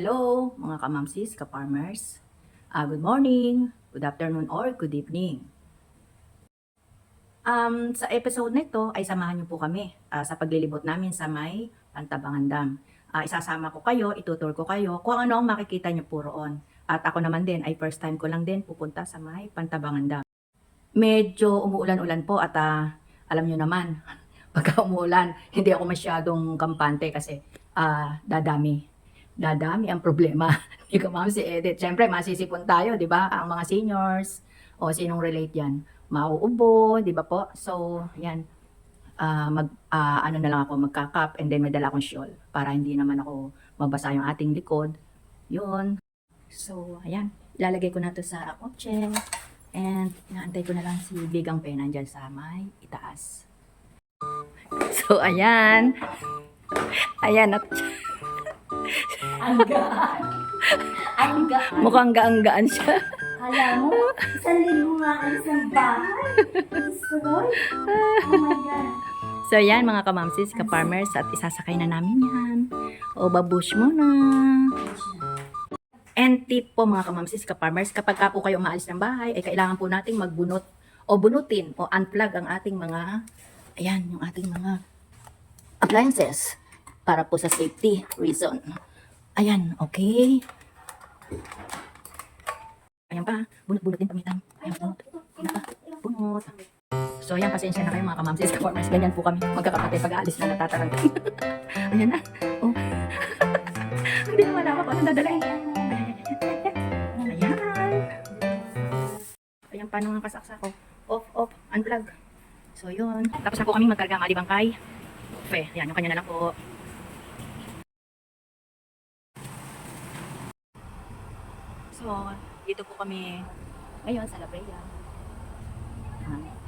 Hello mga kamamsis, ka-farmers. Good morning, good afternoon, or good evening. Sa episode na ito ay samahan niyo po kami sa paglilibot namin sa may Pantabangan Dam. Isasama ko kayo, itutur ko kayo kung ano ang makikita niyo po roon. At ako naman din ay first time ko lang din pupunta sa may Pantabangan Dam. Medyo umuulan-ulan po at alam niyo naman, pagka umuulan, hindi ako masyadong kampante kasi dadami ang problema. Hindi ko ma'am si Edith. Siyempre, masisipon tayo, di ba? Ang mga seniors, o sinong relate yan, mauubo, di ba po? So, yan, ano na lang ako, magka-cup, and then may dala akong shawl para hindi naman ako mabasa yung ating likod. Yun. So, ayan, ilalagay ko na to sa kotse, and inaantay ko na lang si Bigang Pe nandyan sa may itaas. So, ayan. Ayan, mukhang gaan siya. Alam mo, isang linggo nga alis ng bahay. Oh my God. So yan mga kamamsis, ka-farmers, at isasakay na namin yan. O babush mo na. And tip po mga kamamsis, ka-farmers, kapag ka po kayo umaalis ng bahay, ay kailangan po nating magbunot o bunutin o unplug ang ating mga, ayan, yung ating mga appliances para po sa safety reason. Ayan, okay. Ayan pa, bunot-bunot din pamitang. Ayan, bunot. Ayan pa, bunot. So, ayan, pasensya na kayo mga kamamsis, ka-farmers. Ganyan po kami, magkakapatid pag-aalis na natataranta. Ayan na. Oh. Hindi naman ako kung anong dadalhin. Ayan. Ayan pa nung kasaksa ko. Off, unplug. So, yun. Tapos na po kami magkarga ng alibangkay. Fe, ayan, yung kanya na lang po. So, dito po kami ngayon sa La Brea.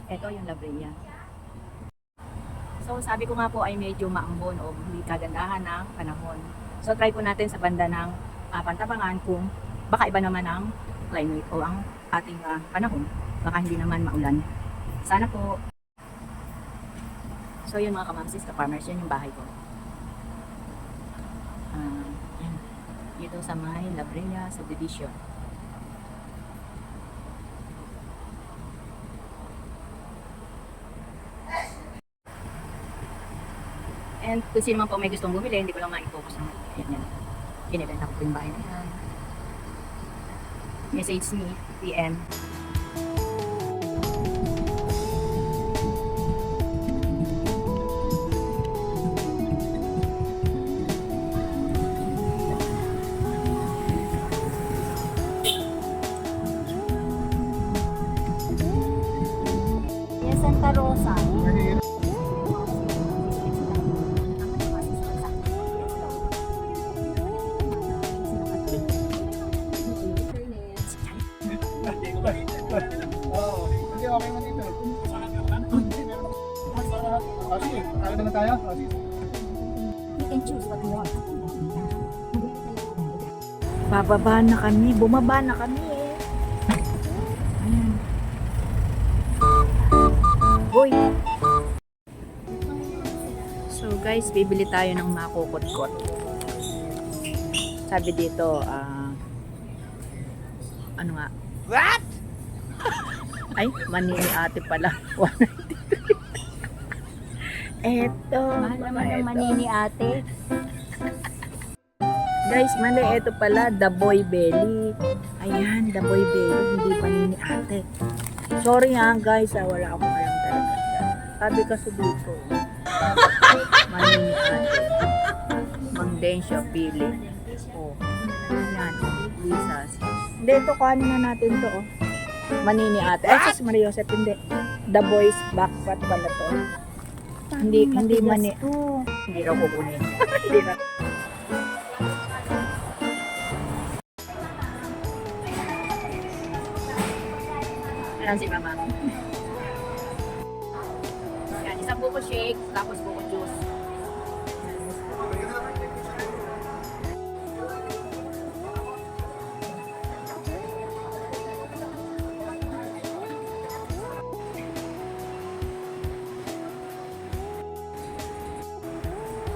Ito yung La Brea. So, sabi ko nga po ay medyo maambon o hindi kagandahan ng panahon. So, try po natin sa banda ng Pantabangan kung baka iba naman ang climate o ang ating panahon. Baka hindi naman maulan. Sana po. So, yun mga kamamsis, ka-farmers, yun yung bahay ko. Yan. Dito sa may La Brea subdivision. And kung sino man po may gustong bumili, hindi ko lang ma-focus ng yan. Kinibenta ko po yung bahay na yan. Message me, PM. Santa Rosa. Hindi, okay na dito. Sige, kaya na tayo. You can choose what you want. Bababa na kami, bumaba na kami Ayan. Boy. So guys, bibili tayo ng makukot-kot. Sabi dito, ano nga? What? Ay, mani ni ate pala. 193. Eto. Mahal naman ang manini ate. Guys, mali, ito pala, The Boy Belly. Ayan, The Boy Belly, hindi mani ni ate. Sorry ha guys, wala akong alam talaga. Sabi kasi dito, mani ni ate. Mang Densya Pili. Oh, ayan, Lisas. Hindi, ito kuhanin na natin to, oh. Mani ni ate. Ay, sis Maria Joseph, hindi. The Boy's Backpack pala to. Hindi mani. Hindi raw kukunin. Hindi raw. Ayan si mama. Yan, isang buko shake, tapos buko juice.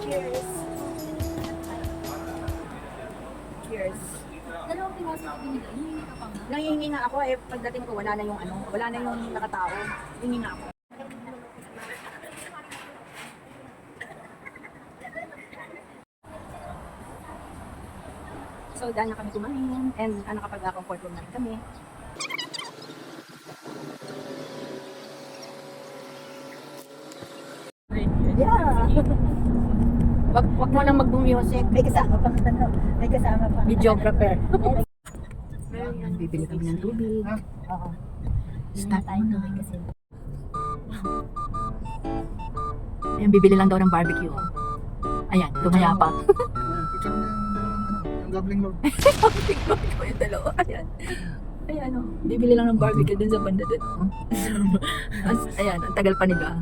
Cheers! Cheers! Nangihingi nga ako eh, pagdating ko wala na yung ano, wala na yung nakatao. Hingi nga ako. So, dahil na kami kumain and nakapag-comfort room na rin kami. Yeah. Wag mo nang mag-music. May kasama pa. May kasama pa. Videographer. Bibili kami ng tubig. Oo. Start tayo na kasi. Ayan, bibili lang daw ng barbecue. Ayan, tumaya pa. Picture mo yung gambling lord. Tingnan ko yung dalawa. Ayan. Ayan o. Bibili lang ng barbecue dun sa banda dun. Ayan, ang tagal pa nila.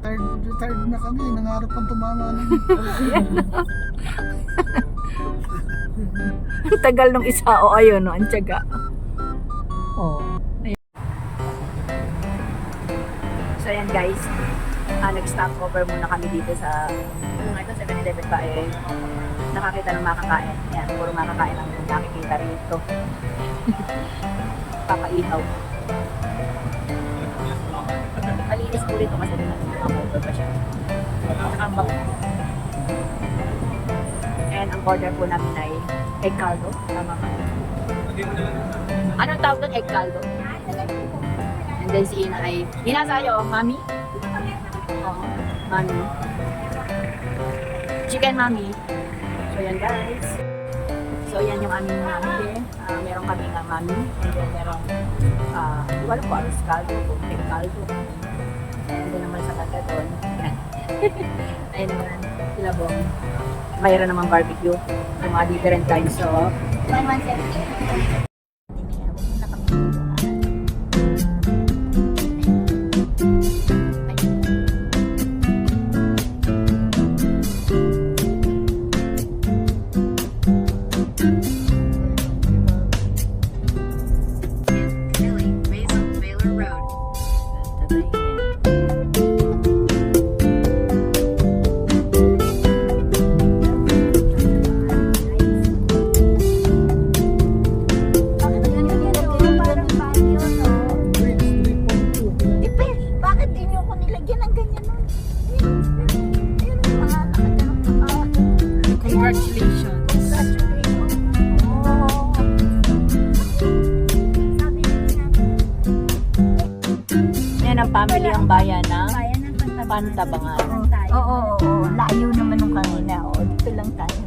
Retired na kami. Nangarap pang tumama ng... Ang tagal nung isa. O ayun o, ang tiyaga. O. Ayan. So ayan guys. Nag-stop over muna kami dito sa ano nga ito, 7-Eleven ba eh. Nakakita ng makakain. Ayan, puro makakain ang nakikita rito. Papaihaw. Malinis po rito kasi nakakover pa siya. Saka ang bango. And ang order po namin ay egg caldo. Tama ba? Anong tawag doon? Egg caldo? And then si Ina ay, Ina sa'yo, mami? Oo, mami. Chicken mami. So yan guys. So yan yung aming mami. Meron kami nga mami. And then meron, wala po, aros caldo, egg caldo. And then naman sa kata doon. Ayun naman, sila bong. Mayroon naman barbecue. Yung mga different kinds of. 1,170. Bakit di niyo ko nilagyan ng ganyan nun? Ayun yung mga nakatanong na Congratulations! Yan ang family ang bayan ng Pantabangan. Oo. Layo naman nung kanina. Oo, dito lang tayo.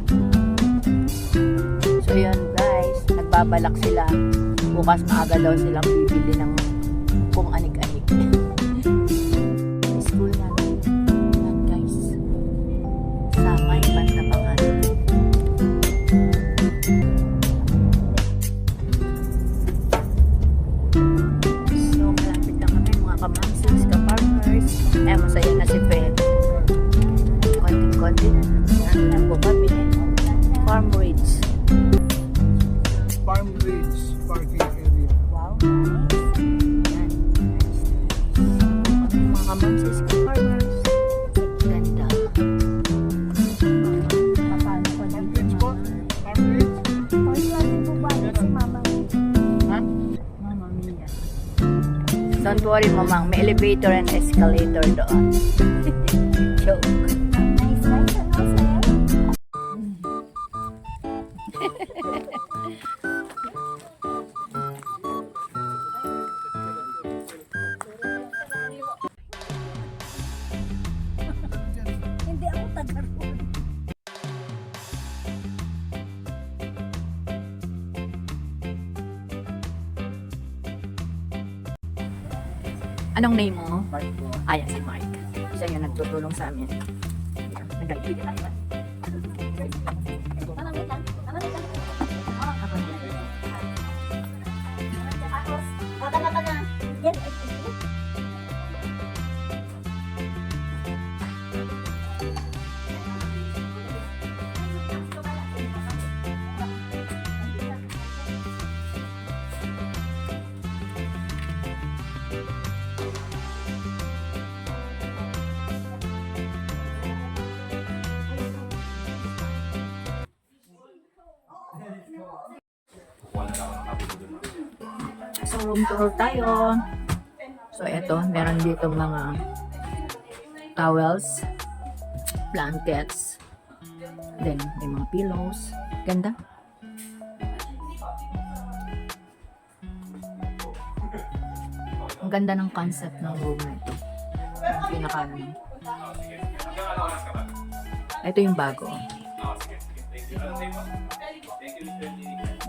So yun guys, nagbabalak sila. Bukas maaga daw silang bibili ng kung anik-anik. School na. Yan guys. Sa may Pantabangan. So malapit lang kami mga kamamsis, ka-farmers. Eh masaya na si Fred. Konting-konti na. Ano na po kami. Farm Ridge. Farm Ridge parking area. Wow, nice. Yan. Mga kamamsis, ka-farmers. Ganda. Paano ko na Farm Ridge po? Farm Ridge? Hoy, sabi ko ba si Mama? Ha? Mama Mia. Don't worry, mamang. May elevator and escalator doon. Joke. Nice, ano, sir? Hindi ako taga-roon. Anong name mo? Mark po. Ayan, si Mark. Siya yung nagtutulong sa amin. Nag-ibig tayo. Room tour tayo. So, eto, meron dito mga towels, blankets, then may mga pillows. Ganda. Ang ganda ng concept ng room na ito. Pinaka ito yung bago.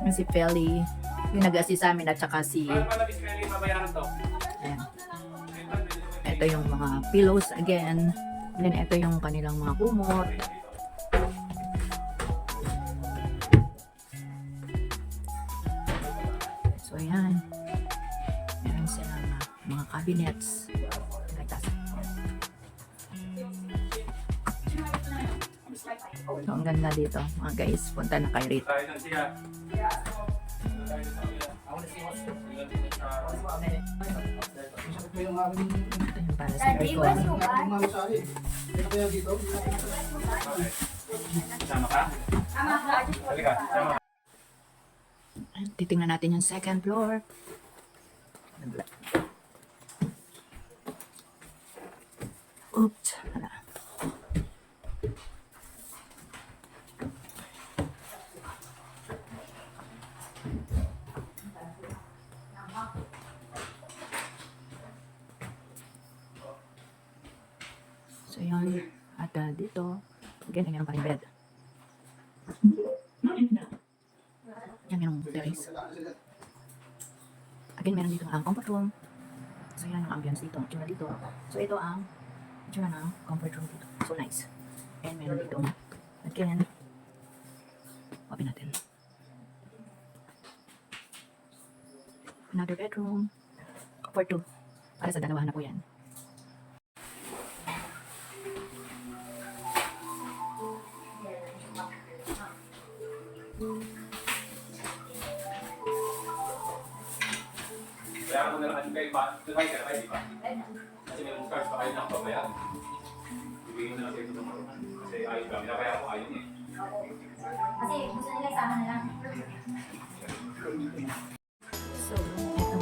Yung si Feli, yung nag-assist sa amin at saka si ayan. Ito yung mga pillows again. Then ito yung kanilang mga kumot. So yan. Meron silang mga cabinets. Like that. So, ang ganda dito. Mga guys, punta na kayo rito. Ayun, para sa aircon. Titingnan natin yung second floor. Oops. Hala. So yun. At dito, again, meron pa rin bed. Yan yung terrace. Again, meron dito ang comfort room. So yan ang ambience dito. Itsura dito. So ito ang itsura ng comfort room dito. So nice. And meron dito. Again, open natin. Another bedroom. Comfort 2. Para sa dalawahan na po yan. Kaya ako na lang kayo ba? Tumakay ka na kayo, di ba? Kasi may mga cards pa kayo na pabayaan. Ibigay mo na lang sa ito ng marungan. Kasi ayun kami, kaya ako ayun eh. Kasi gusto nila isama na lang. So, ito.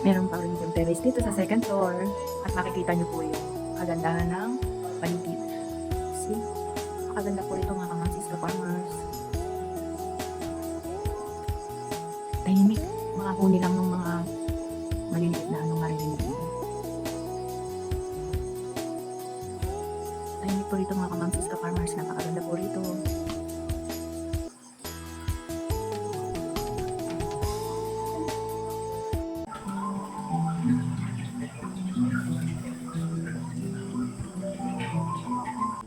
Meron pa rin yung terrace dito sa second floor. At makikita niyo po yung kagandahan ng paligid. See? Makaganda po ito mga Francisco Farmers. Tahimik. Mga huni lang ng mga maliliit na anong maririnig mo. Tahimik po rito mga Francisco Farmers. Napakaganda po rito.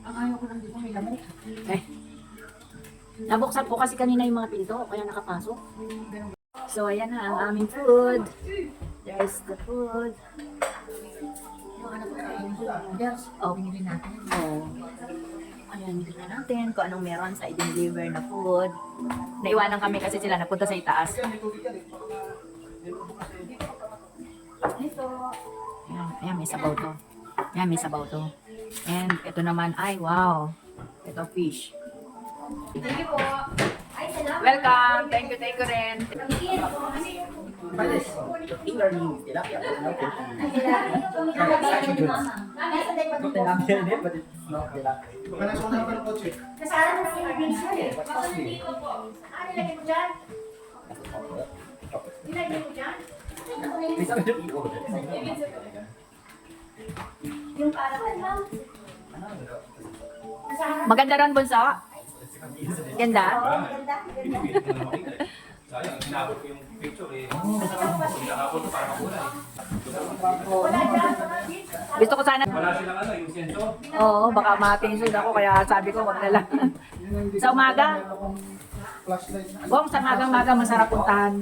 Ang ayaw ko lang dito may lamok. Nabuksan ko kasi kanina yung mga pinto, kaya nakapasok. So, ayan na ang aming food. There's the food. Oh, binili natin. Oh. Ayan, tignan natin kung anong meron sa i-deliver na food. Naiwanan kami kasi sila napunta sa itaas. Ito. Ayan, ayan, may sabaw to. Ayan, may sabaw to. And ito naman, ay wow. Ito fish. Thank you po. Ay, salamat. Welcome! Thank you rin. Baka nasa una pa ng kotse. Kasama na si Arnisha eh. Ano lagay mo dyan? Nilagay mo dyan? Yung para ba lang? Maganda ron, Bunso. Ganda. Ganda, ganda. Sayang, hinabot ko yung picture eh. Hinahapon ko para makulay. Wala dyan, mga beach. Gusto ko sana. Wala silang ano, yung sensor. Oo, baka mapinsod ako kaya sabi ko wag na lang. Sa umaga? Flashlight na. Bong, sa magang-maga masarap puntahan.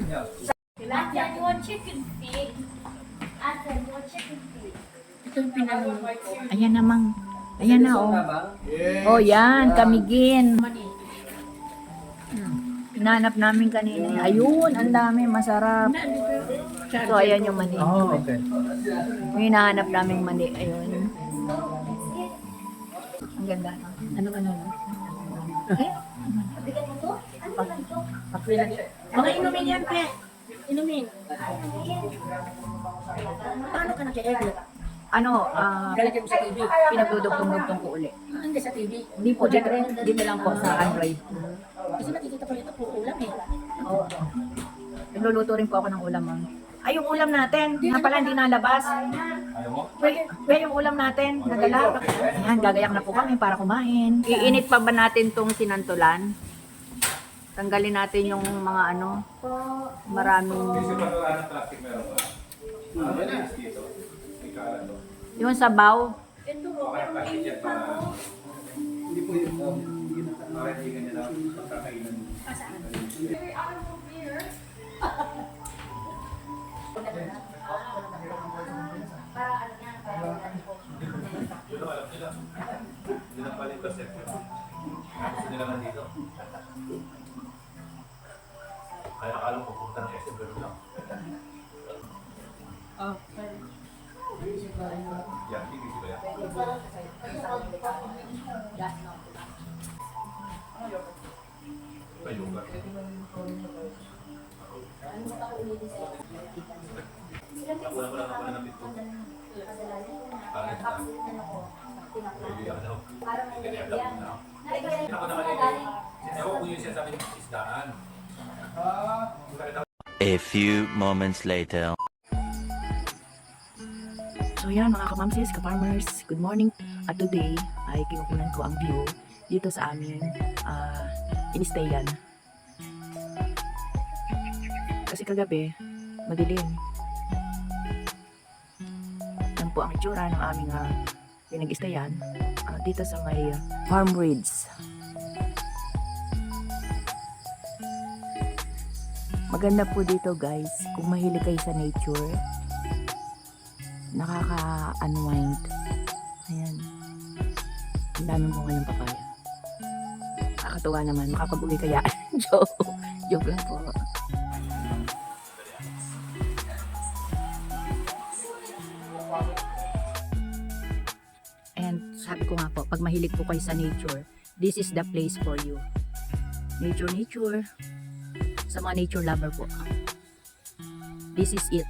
At yan yung chicken feet. At yan yung chicken feet. Ito yung pinalo. Ayan namang. Ayan na, oh. Oh, yan. Kamigin. Hinanap namin kanina. Ayun, ang dami. Masarap. So, ayan yung mani. Oh, okay. Yung hinahanap namin mani. Ayun. Ang ganda. Ano? Eh? Bigyan mo to? Ano ba ito? Mga inumin yan, pe. Paano ka nag-edit? Lalagyan mo sa TV. Pinagdudugtong-dugtong ko uli. Hindi sa TV. Hindi po, dito lang po sa Android. Kasi nakikita ko nito puro ulam eh. Oo. Nagluluto rin po ako ng ulam, ma'am. Ay, yung ulam natin, nga pala hindi nalabas. Ayaw mo? Kaya yung ulam natin, nadala. Ayan, gagayak na po kami para kumain. Iinit pa ba natin tong sinantulan? Tanggalin natin yung mga maraming... Kasi pa wala ng plastic meron ba? Dito. May kalat to. Yung sabaw. Okay, plastic yan para... Hindi po yun. Para hindi ganyan na pagkakainan. Yun ang alam nila. Hindi na pala yung perception. Gusto nila nandito. Kaya akala ko pupunta ng SM, pero lang. Yan, hindi ba yan? May lugar. Ako na ng pito. Pangit na. Hindi ako daw. Hindi ako daw na. Ako naman eh. Ewan ko yung sinasabi ng isdaan. A few moments later. So yan mga kamamsis, kaparmers, good morning. At today ay kinukunan ko ang view dito sa aming inistayan. Kasi kagabi, madilim. Yan po ang itsura ng aming pinag-istayan dito sa may Farm Ridge. Maganda po dito guys, kung mahilig kayo sa nature, nakaka-unwind. Ayan. Ang daming bunga ng papaya. Nakakatuwa naman, makapag-uwi kaya. Joke lang po. And sabi ko nga po, pag mahilig po kayo sa nature, this is the place for you. Nature. Sa mga nature lover po. This is it.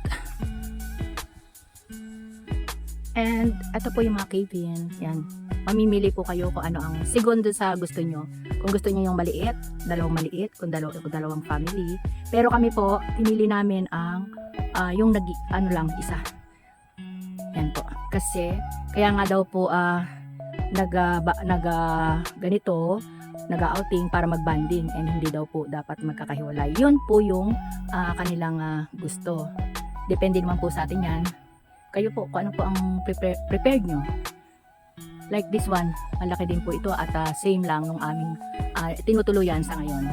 And ito po yung mga cabin. Yan. Mamimili po kayo kung ano ang segundo sa gusto nyo. Kung gusto nyo yung maliit, dalawang maliit, kung dalawang family. Pero kami po, pinili namin ang yung isa. Yan po. Kasi, kaya nga daw po nag-outing para mag-banding and hindi daw po dapat magkakahiwalay. Yun po yung kanilang gusto. Depende naman po sa atin yan. Kayo po, kung ano po ang prepared nyo. Like this one, malaki din po ito at same lang nung aming tinutuluyan sa ngayon.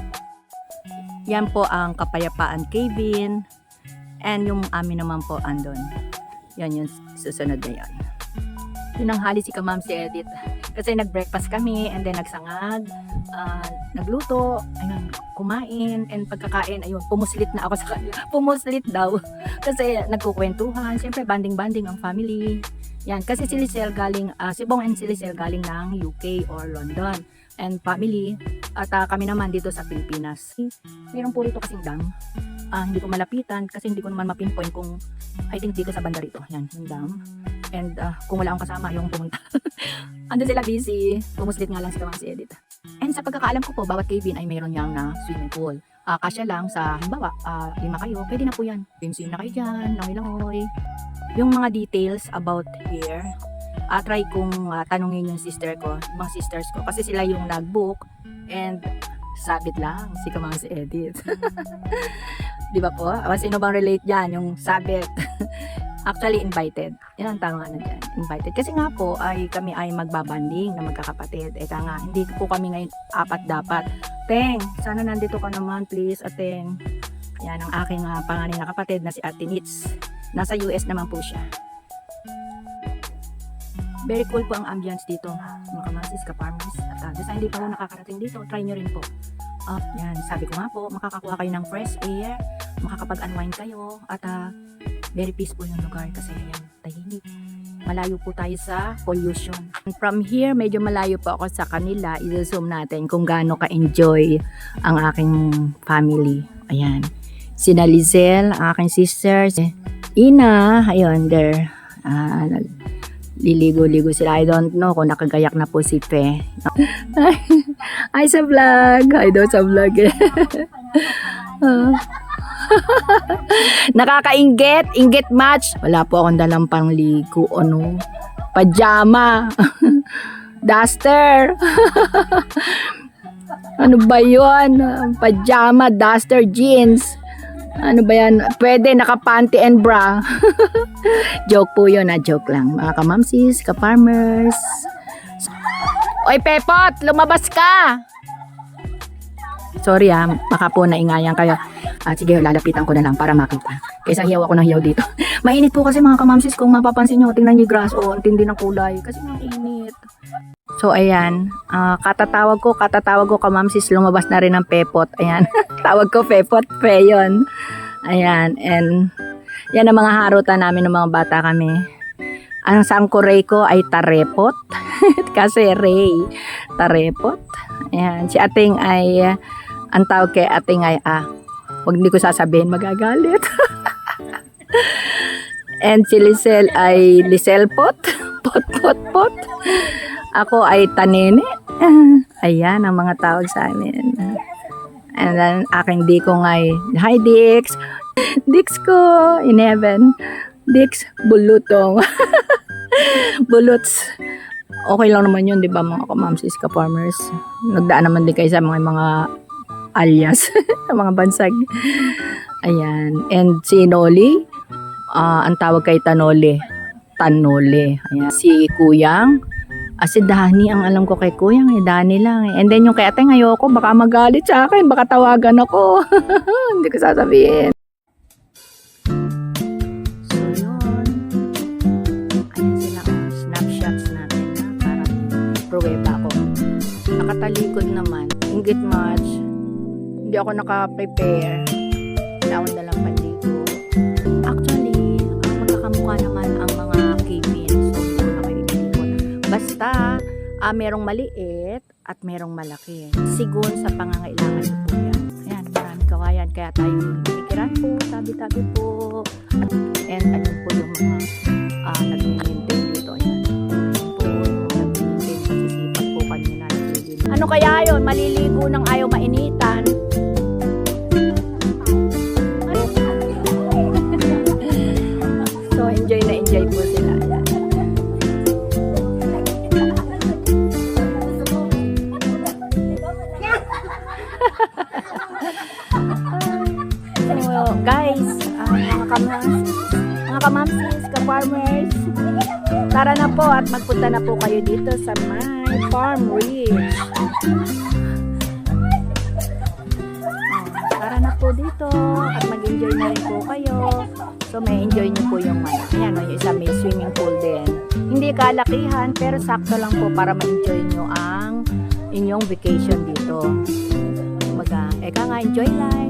Yan po ang Kapayapaan Cabin and yung amin naman po andon. Yan yung susunod na yan. Tinanghali si Kamam si Edith kasi nag-breakfast kami and then nagsangag, nagluto, ayun, kumain, and pagkakain, ayun, pumuslit na ako sa kanila. Pumuslit daw kasi nagkukwentuhan, siyempre banding-banding ang family. Yan, kasi si Lisel galing, si Bong and si Lisel galing ng UK or London and family, at kami naman dito sa Pilipinas. Mayroon po rito kasing dam, hindi ko malapitan kasi hindi ko naman mapinpoint kung I think dito sa banda rito. Yan, yung dam. And kung wala akong kasama, yung pumunta. Ando sila busy. Pumuslit nga lang si Kamang si Edith. And sa pagkakaalam ko po, bawat cabin ay mayroon yang na swimming pool. Kasya lang sa, halimbawa, 5 kayo, pwede na po yan. Swim na kayo dyan, langoy-langoy. Yung mga details about here, try kong tanungin yung sister ko, mga sisters ko. Kasi sila yung nag-book. And sabit lang si Kamang si Edith. Di ba po? Sino bang relate dyan? Yung sabit. Actually, invited. Yan ang tama dyan. Invited. Kasi nga po, kami ay magbabanding na magkakapatid. Eka nga, hindi po kami ngayon 4 dapat. Teng, sana nandito ka naman, please, Ateng. Yan ang aking panganay na kapatid na si Ate Nitz. Nasa US naman po siya. Very cool po ang ambience dito, mga kamasis, kaparmers. At sa hindi pa po nakakarating dito, try nyo rin po. Yan, sabi ko nga po, makakakuha kayo ng fresh air, makakapag-unwind kayo, at very peaceful yung lugar kasi yan, tahimik. Malayo po tayo sa pollution. From here, medyo malayo po ako sa kanila. I-zoom natin kung gaano ka-enjoy ang aking family. Ayan. sina Lizelle, ang aking sisters, Ina, ayun, there. Liligo-ligo sila. I don't know kung nakagayak na po si Pe. Ay, sa vlog. Ay, daw sa vlog eh. Nakakainggit. Inggit match. Wala po akong dalang pangligo. Ano? Pajama. Duster. Ano ba yun? Pajama, duster, jeans. Ano ba yan? Pwede, naka-panty and bra. Joke po yun, joke lang. Mga kamamsis, ka-farmers. Oy, Pepot, lumabas ka! Sorry baka po naingayan kayo. Sige, lalapitan ko na lang para makita. Kaysa hiyaw ako ng hiyaw dito. Mainit po kasi mga kamamsis, kung mapapansin nyo, tingnan nyo yung grass, ang tindi ng kulay. Kasi ang init. So, ayan. Katatawag ko kamamsis, lumabas na rin ang Pepot. Ayan. Tawag ko Pepot, Pe yun. Ayan. And, yan ang mga harutan namin ng mga bata kami. Ang sangkuray ko ay tarepot. Kasi Ray, tarepot. Ayan. Si ating ay, ang tawag kay ating ay, wag hindi ko sasabihin, magagalit. And si Lizelle ay Lizelpot. Pot. Ako ay Tanene. Ayan ang mga tawag sa amin. And then aking Dikong ay, hi Dix. Dix ko in heaven. Dix Bulutong. Buluts. Okay lang naman yun, di ba mga kamamsis, ka-farmers? Nagdaan naman din kayo sa mga alias. Mga bansag. Ayan. And si Noli, ang tawag kay Tanole. Ayan. Si Kuyang, si Dani, ang alam ko kay Kuyang, Dani lang. And then yung kay ate ayoko, baka magalit sa akin, baka tawagan ako. Hindi ko sasabihin. So yun. Ayan sila snapshots natin para pruweba ako. Nakatalikod naman. Inggit much. Hindi ako naka-prepare. Naon na lang panligo. Actually, magkakamukha naman ang mga cabins. So, hindi ko na kayo inikot. Basta, merong maliit at merong malaki. Sigun sa pangangailangan niyo po yan. Ayan, maraming kawayan. Kaya tayo pikiran po, tabi-tabi po. And ayun po yung mga nag-maintain dito. Ayan. Ayun po, nag-maintain. Masisipag po kanina. Ano kaya yun? Maliligo ng ayaw mainitan. So, enjoy na enjoy po sila. Ayan. So, guys, mga kamamsis, ka-farmers, tara na po at magpunta na po kayo dito sa my farm ridge. Tara na po dito at mag-enjoy na rin po kayo. So, may enjoy nyo po yung ayan, yung isa may swimming pool din. Hindi kalakihan, pero sakto lang po para ma-enjoy nyo ang inyong vacation dito. Eka nga, enjoy life.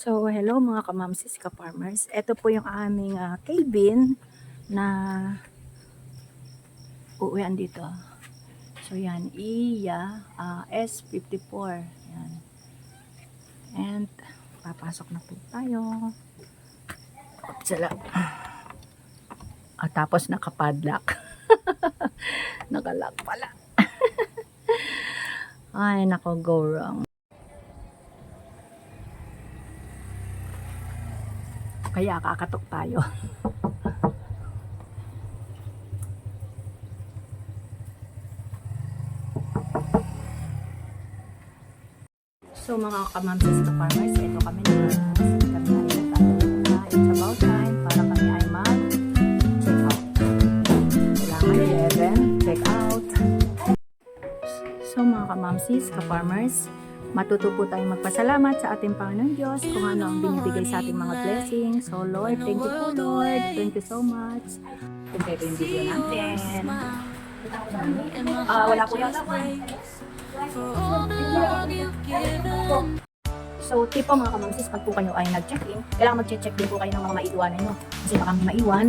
So, hello mga kamamsis, ka-farmers. Ito po yung aming cabin na uuwian dito. So, yan. Iya S54. Yan. And, papasok na po tayo. Upsala. Tapos nakapadlock. Nakalock pala. Ay, nako, go wrong. Kaya kakatok tayo. So mga kamamsis to farmers, ito kami na it's about time para kami ay mag-check out. Kailangan 11, check out. So mga kamamsis, ka-farmers, matuto po tayong magpasalamat sa ating Panginoon Diyos kung ano ang binibigay sa ating mga blessings. So Lord, thank you po Lord. Thank you so much. Kung kayo yung video natin. Wala po yun. So, tip po mga kamamsis, pag po kayo ay nag-check-in, kailangan mag-check din po kayo ng mga maiiwanan nyo. Kasi baka may maiwan.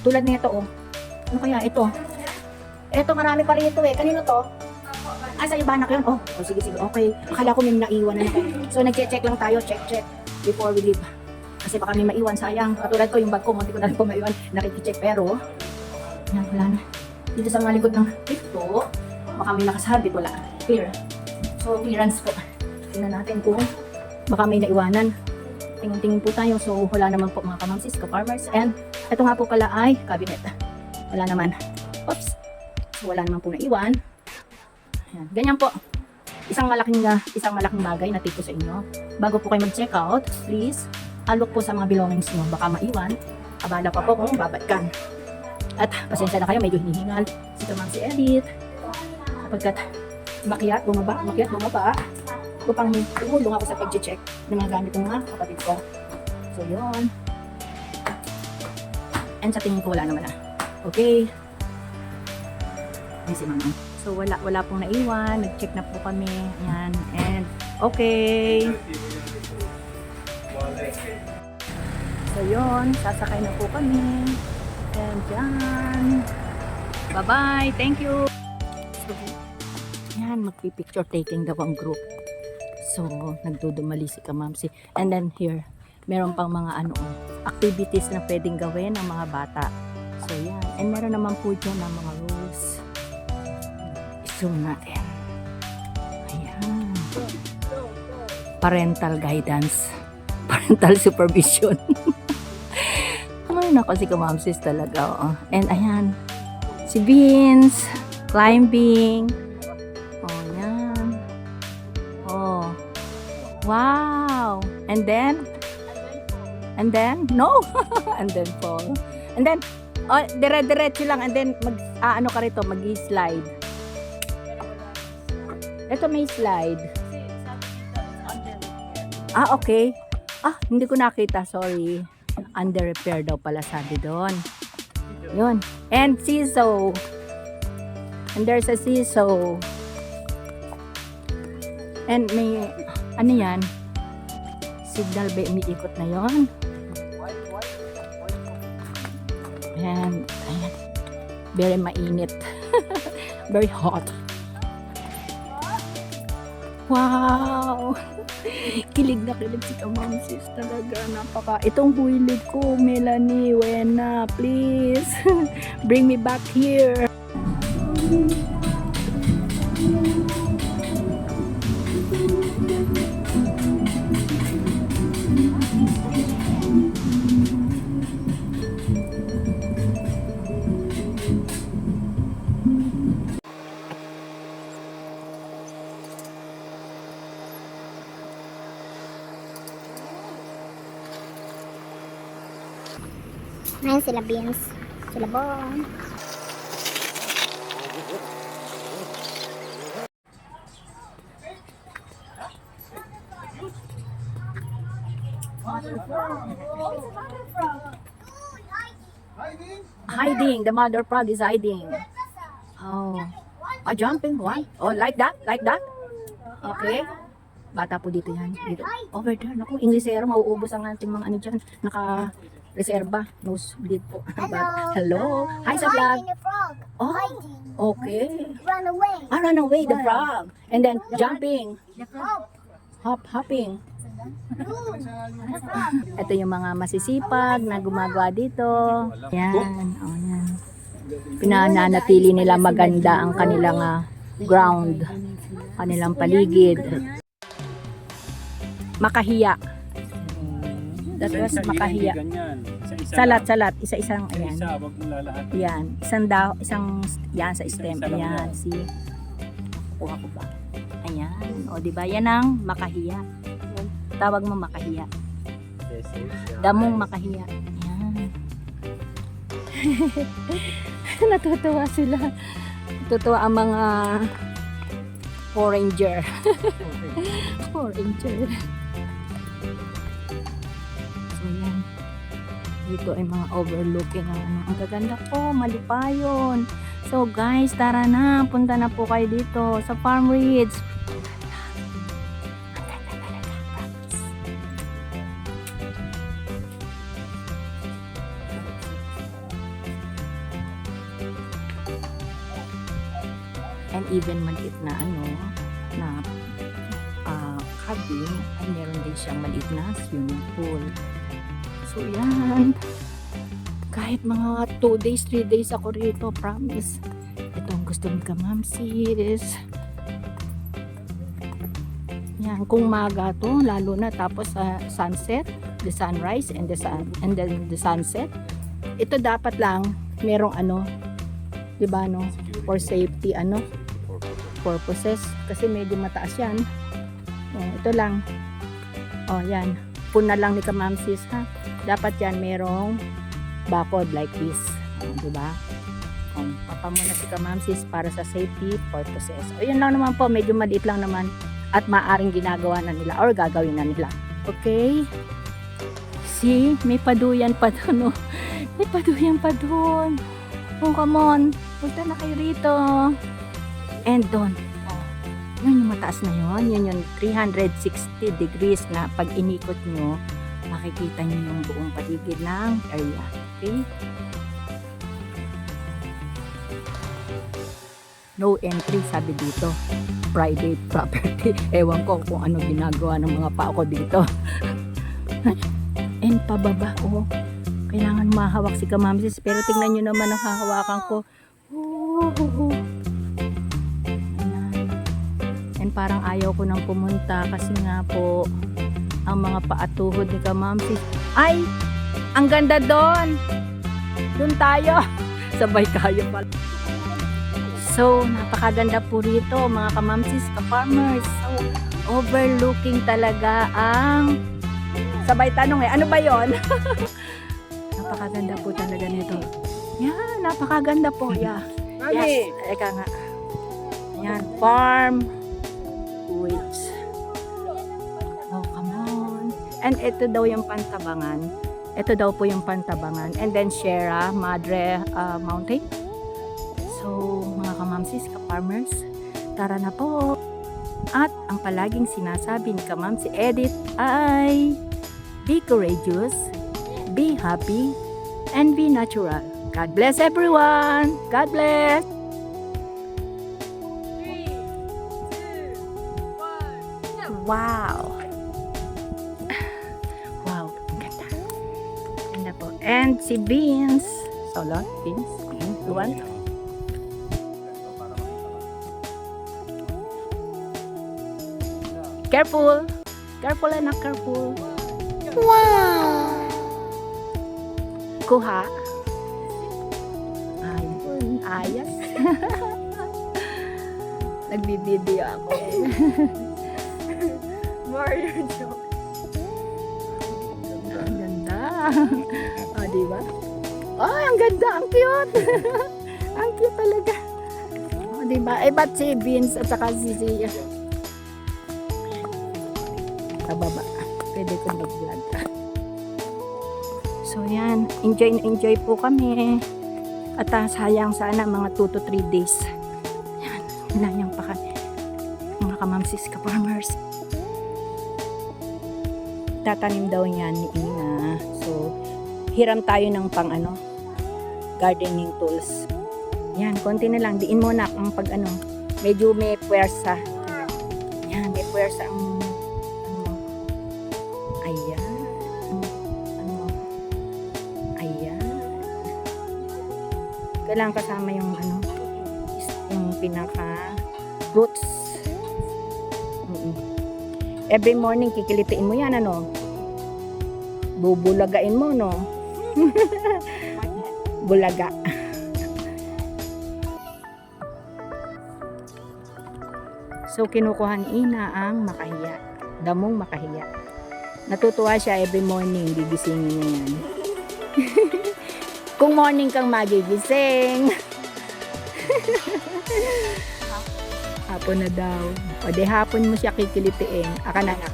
Tulad nito, oh. Ano kaya ito? Ito, marami pa rin ito eh. Kanino to? Ay, sa'yo ba anak yun? Oh, sige, okay. Akala ko may naiwan na ako. So, nag-check lang tayo, check before we leave. Kasi baka may maiwan, sayang. Katulad ko, yung bag ko, munti ko na rin po maiwan. Nakiki-check, pero yan, wala na. Dito sa mga likod ng ito, baka may nakasabit, wala. Clear. So, clearance po. Tingnan natin kung baka may naiwanan. Tingin-tingin po tayo. So, wala naman po mga kamamsis, ka-farmers. And, ito nga po pala ay cabinet. Wala naman. Oops. So, wala naman po naiwan. Ayan. Ganyan po. Isang malaking bagay na tip ko sa inyo. Bago po kayo mag-check out, please, alok po sa mga belongings nyo. Baka maiwan. Abala pa po kung babalikan. At pasensya na kayo, medyo hinihingal. Si Edith. Kapagkat makiat, bumaba. Upang tumulong ako sa pag-check ng mga gamit ng mga kapatid ko. So, yun. And sa tingin ko, wala naman na. Okay. Ayan si Mama. So, wala pong naiwan. Nag-check na po kami. Ayan. And, okay. So, yun. Sasakay na po kami. And yan. Bye-bye. Thank you. So, yan. Magpipicture taking daw ang group. So, nagdudumali si Kamamsi. And then here, meron pang mga activities na pwedeng gawin ng mga bata. So, yan. And meron naman po dyan ng mga rules. I-zoom natin. Ayan. Parental guidance. Parental supervision. Ay, nako si Kamamsis talaga. Oh. And ayan, si Vince, climbing. Oh, yan. Oh. Wow. And then, no. And then fall. And then, oh, dire-diretso lang. And then, ano ka rito, mag-slide. Ito may slide. Okay. Hindi ko nakita, sorry. Under repair daw pala sabi doon. Yun. And seesaw. And there's a seesaw. And may, ano yan? Signal ba umiikot na yon? Ayan. Ayan. Very mainit. Very hot. Wow! Kilig na kilig si Kamamsis talaga. Napaka. Itong huilig ko, Melanie, Wena, please. Bring me back here. Ayan sila Beans. Sila Bon. Hiding. The mother frog is hiding. Oh. Jumping one. Oh, like that? Like that? Okay. Bata po dito yan. Dito. Over there. Naku, Inglesero. Mauubos ang ating mga ano dyan. Naka-reserva. Nosebleed po. Hello. Hi sa vlog. Oh, okay. Run away. Run away, the frog. And then jumping. Hopping. Ito yung mga masisipag na gumagawa dito. Yan. Oh, yan. Pinananatili nila maganda ang kanilang ground. Kanilang paligid. makahiya. That was makahiya. Salat, isa-isang, ayan. Isa, wag mong lalahat. Yan, yan sa stem. Ayan, see? Kuha ko ba? Ayan, o diba? Yan ang makahiya. Tawag mo makahiya. Damong makahiya. Ayan. Natutuwa sila. Natutuwa ang mga foreigner. Foreigner. So yan. Dito ay mga overlooking ang gaganda po, Malipayon. So guys, tara na, punta na po kayo dito sa Farm Ridge. Ang ganda talaga, promise. And even maliit na na cabin, ay meron din siyang maliit na swimming pool. So yan, kahit mga 2 days, 3 days ako rito, promise. Ito ang gusto ni Kamamsis. Yan, kung maga to, lalo na tapos sunset, the sunrise and then the sunset. Ito dapat lang merong di ba for safety purposes kasi medyo mataas yan. Ito lang. Yan. Puna lang ni Kamamsis ha. Dapat yan merong bakod like this. Diba? Papa muna si Kamamsis para sa safety purposes. Yun lang naman po. Medyo maliit lang naman at maaring ginagawa na nila or gagawin na nila. Okay? See? May paduyan pa doon. May paduyan pa doon. Come on. Punta na kayo rito. And doon. Yun yung mataas na yun. Yun yung 360 degrees na pag inikot nyo, makikita nyo yung buong paligid ng area. Okay? No entry, sabi dito. Private property. Ewan ko kung ano ginagawa ng mga pao ko dito. And pababa, kailangan mahawak si Kamamsis. Pero tingnan nyo naman ang hahawakan ko. And parang ayaw ko nang pumunta kasi nga po ang mga paatuhod ni Kamamsis. Ay! Ang ganda doon! Doon tayo! Sabay kayo pala. So, napakaganda po rito mga Kamamsis, ka-farmers. So, overlooking talaga ang... Sabay tanong ano ba yon? Napakaganda po talaga nito. Yan, napakaganda po. Yeah. Yes, eka nga. Yan, farm. Wait. Come on. And ito daw yung Pantabangan. Ito daw po yung Pantabangan. And then Sierra Madre Mountain. So, mga Kamamsis, ka-farmers, tara na po. At ang palaging sinasabi ni Kamamsi Edith ay be courageous, be happy, and be natural. God bless everyone. God bless. 3, 2, 1. Wow. Wow, ang ganda. Ganda po. And si Beans. Solo, Beans. Luan. Careful. Careful anak, careful. Wow. Kuha. Ayun, ayos. Nagbibideo ako. Mario joke. Ang ganda. Diba? Ang ganda. Ang cute. Ang cute talaga. Diba? Ba't si Beans at saka si Zia? Kababa. Pwede kong mag-vlog. So yan, enjoy po kami. At sayang sana mga 2 to 3 days. Yan, hinayang pa kami. Mga Kamamsis, ka-farmers. Tatanim daw yan ni Ina. So, hiram tayo ng pang gardening tools. Yan, konti na lang. Diin mo na ang pag medyo may puwersa. Yan, may puwersa ang kailangan kasama yung yung pinaka roots. Every morning, kikilitiin mo yan, ano? Bubulagain mo, no? Bulaga. So, kinukuha ni Ina ang makahiya. Damong makahiya. Natutuwa siya every morning, gigisingin niya yan. Kung morning kang magigising. Hapon na daw. O de hapon mo siya kikilitiin. Aka na anak.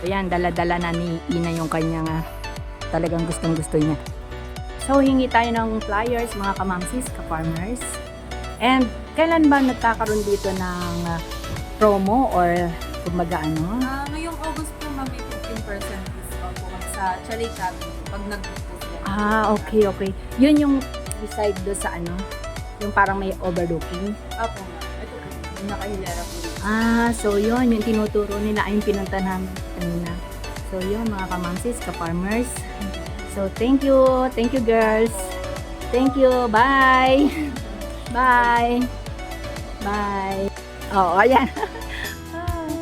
Ayan, dala-dala na ni Ina yung kanyang talagang gustong-gusto niya. So, hingi tayo ng flyers, mga kamamsis, ka-farmers. And, kailan ba nagkakaroon dito ng promo or kumbaga ano? Ngayong August po, may 15% discount po sa Chalet Cabin pag nag-book po sila. Okay, okay. Yun yung beside do sa ano? Yung parang may overlooking. Opo nga. Ito po, yung nakahilera po. So yun, yung tinuturo nila ay yung pinunta namin kanina. So yun, mga kamamsis, ka-farmers. So thank you girls. Thank you, bye. Bye. Bye. Oo, ayan.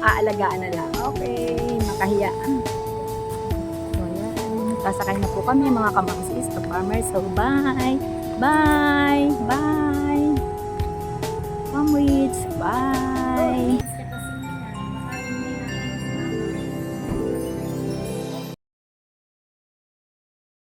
Aalagaan na lang. Okay, makahiya. So yan, sasakay na po kami mga kamamsis, ka-farmers. So bye. Bye.